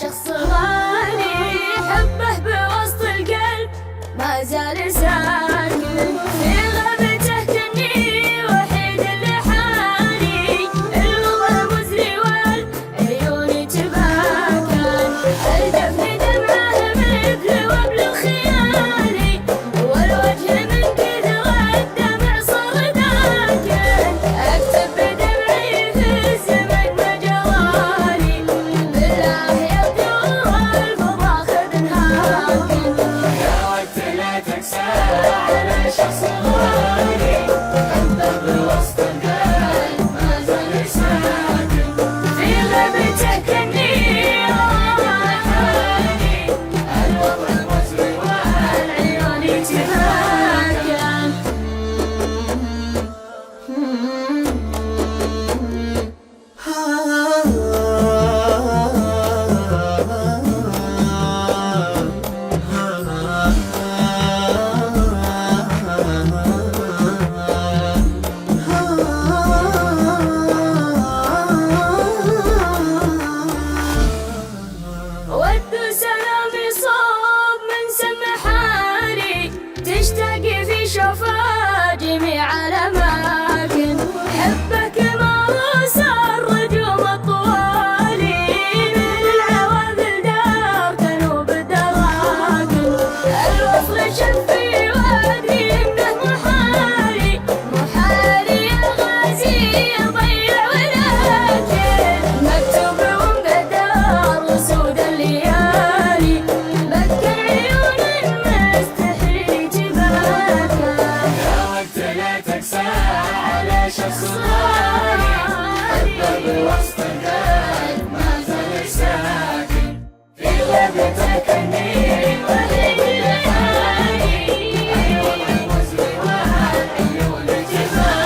شخص غالي حبه بوسط القلب ما زال ساكن في غيبته كني وحيد لحالي الوضع مزري والعيون تباكن الجفن دمعه مثل وبل الخيالي والوجه من كثر الدمع صار داكن اكتب بدمعي في الزمن مجرالي بالله يطول الفضا خذ نهاكن يا وقت لا تكسى على شخص غالي حبه بوسط القلب ما زال ساكن في غيبته كني حالي الوضع المزري والعيون تباكن ود سلامي صوب من سمحاني تشتاقي في شوفه جميع الأماكن حبك ما صار رجوم الطوالي من العواذل دار تنوب الدراكن الوصل شفي وأدري إنه محالي محالي يا غازي أضيع ولكن مكتوب ومقدر وسود الليالي بكى عيون مستحيل تباكى يا وقت لا تكسى على شخص غالي حبه بوسط القلب ما زال ساكن في غيبته كني وحيد لحالي الوضع المزري والعيون تباكن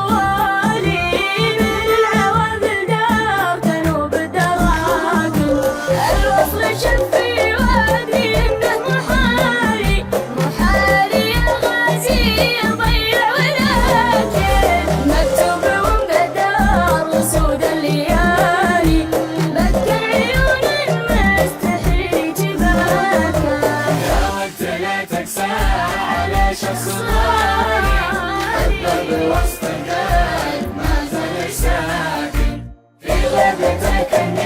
والي من العواذل دار تنوب الدراكن الوصل شفي وأدري إنه محالي محالي يا غازي أضيع ولكن مكتوب ومقدر وسود الليالي بكى عيون مستحيل تباكى يا وقت لا تكسى على شخص غالي حبه بوسط القلب ما زال ساكن في غيبته كني